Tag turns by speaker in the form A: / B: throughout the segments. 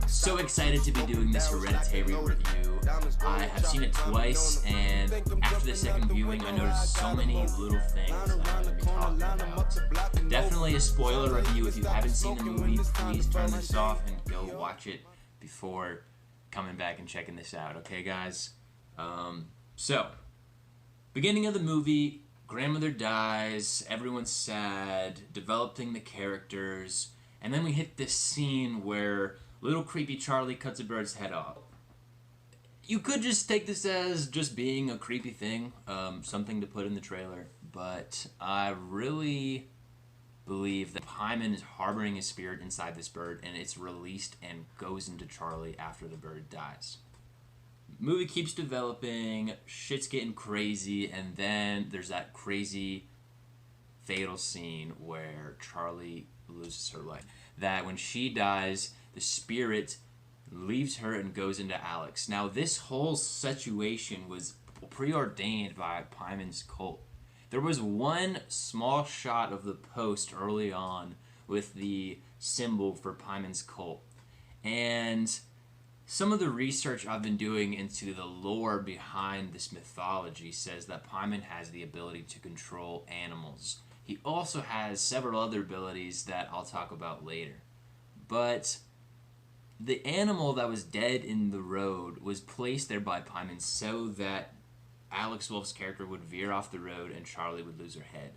A: So excited to be doing this Hereditary review. I have seen it twice, and after the second viewing, I noticed so many little things that I'm going to be talking about. Definitely a spoiler review. If you haven't seen the movie, please turn this off and go watch it before coming back and checking this out. Okay, guys? So, beginning of the movie, grandmother dies, everyone's sad, developing the characters, and then we hit this scene where little creepy Charlie cuts a bird's head off. You could just take this as just being a creepy thing, something to put in the trailer, but I really believe that Hyman is harboring a spirit inside this bird, and it's released and goes into Charlie after the bird dies. Movie keeps developing, shit's getting crazy, and then there's that crazy fatal scene where Charlie loses her life. That when she dies, the spirit leaves her and goes into Alex. Now, this whole situation was preordained by Hyman's cult. There was one small shot of the post early on with the symbol for Hyman's cult, and some of the research I've been doing into the lore behind this mythology says that Hyman has the ability to control animals. He also has several other abilities that I'll talk about later. But the animal that was dead in the road was placed there by Hyman so that Alex Wolff's character would veer off the road and Charlie would lose her head,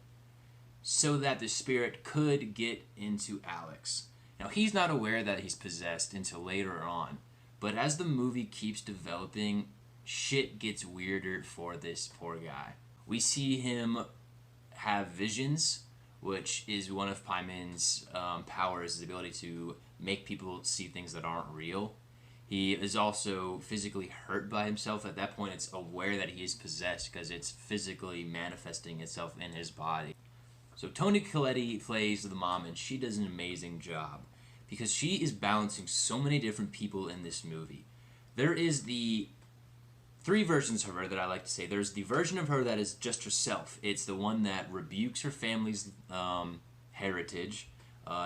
A: so that the spirit could get into Alex. Now, he's not aware that he's possessed until later on. But as the movie keeps developing, shit gets weirder for this poor guy. We see him have visions, which is one of Hyman's powers, his ability to make people see things that aren't real. He is also physically hurt by himself. At that point, it's aware that he is possessed because it's physically manifesting itself in his body. So Toni Collette plays the mom, and she does an amazing job, because she is balancing so many different people in this movie. There is the three versions of her that I like to say. There's the version of her that is just herself. It's the one that rebukes her family's heritage.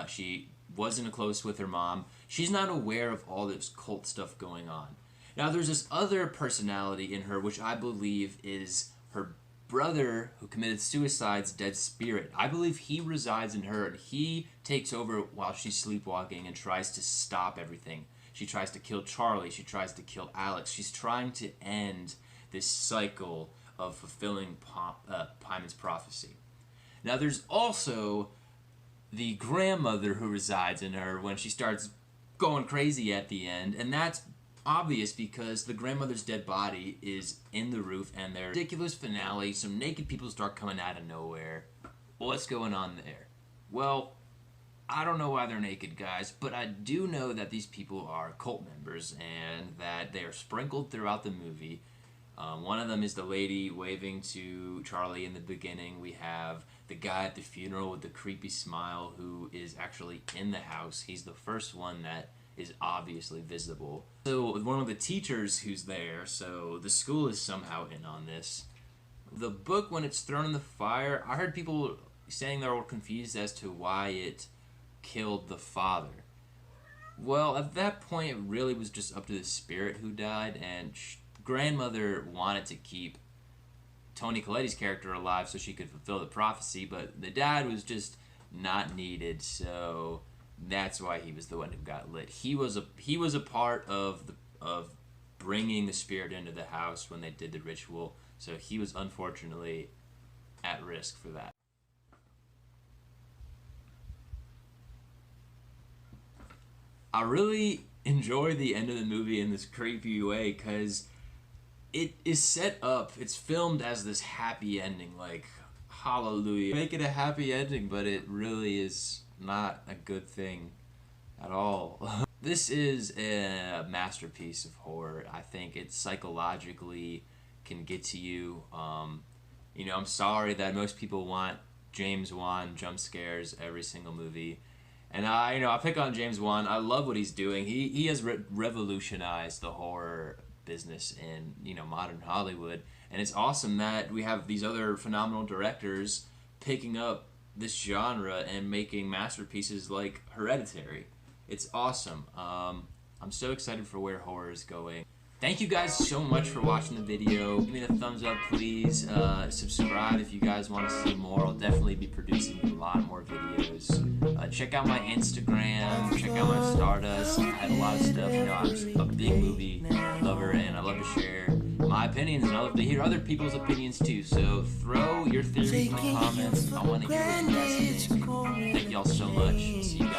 A: She wasn't close with her mom. She's not aware of all this cult stuff going on. Now, there's this other personality in her, which I believe is her brother who committed suicide's dead spirit. I believe he resides in her, and he takes over while she's sleepwalking and tries to stop everything. She tries to kill Charlie. She tries to kill Alex. She's trying to end this cycle of fulfilling Hyman's prophecy. Now, there's also the grandmother who resides in her when she starts going crazy at the end, and that's obvious because the grandmother's dead body is in the roof, and their ridiculous finale, some naked people start coming out of nowhere. What's going on there? Well, I don't know why they're naked, guys, but I do know that these people are cult members and that they are sprinkled throughout the movie. One of them is the lady waving to Charlie in the beginning. We have the guy at the funeral with the creepy smile who is actually in the house. He's the first one that is obviously visible. So one of the teachers who's there, so the school is somehow in on this. The book, when it's thrown in the fire, I heard people saying they're all confused as to why it killed the father. Well, at that point, it really was just up to the spirit who died, and grandmother wanted to keep Toni Collette's character alive so she could fulfill the prophecy, but the dad was just not needed, so that's why he was the one who got lit. He was a part of bringing the spirit into the house when they did the ritual, so he was unfortunately at risk for that. I really enjoy the end of the movie in this creepy way because it is set up, it's filmed as this happy ending, like, hallelujah. Make it a happy ending, but it really is not a good thing at all. This is a masterpiece of horror. I think it psychologically can get to you. You know, I'm sorry that most people want James Wan jump scares every single movie. And I pick on James Wan. I love what he's doing. He has revolutionized the horror business in, modern Hollywood. And it's awesome that we have these other phenomenal directors picking up this genre and making masterpieces like Hereditary. It's awesome. I'm so excited for where horror is going. Thank you guys so much for watching the video. Give me the thumbs up, please. Subscribe if you guys want to see more. I'll definitely be producing a lot more videos. Check out my Instagram. Check out my Stardust. I have a lot of stuff. You know, I'm just a big movie lover, and I love to share my opinions, and I love to hear other people's opinions too. So throw your theories in the comments. I want to hear what you guys think. Thank y'all so much. See you guys.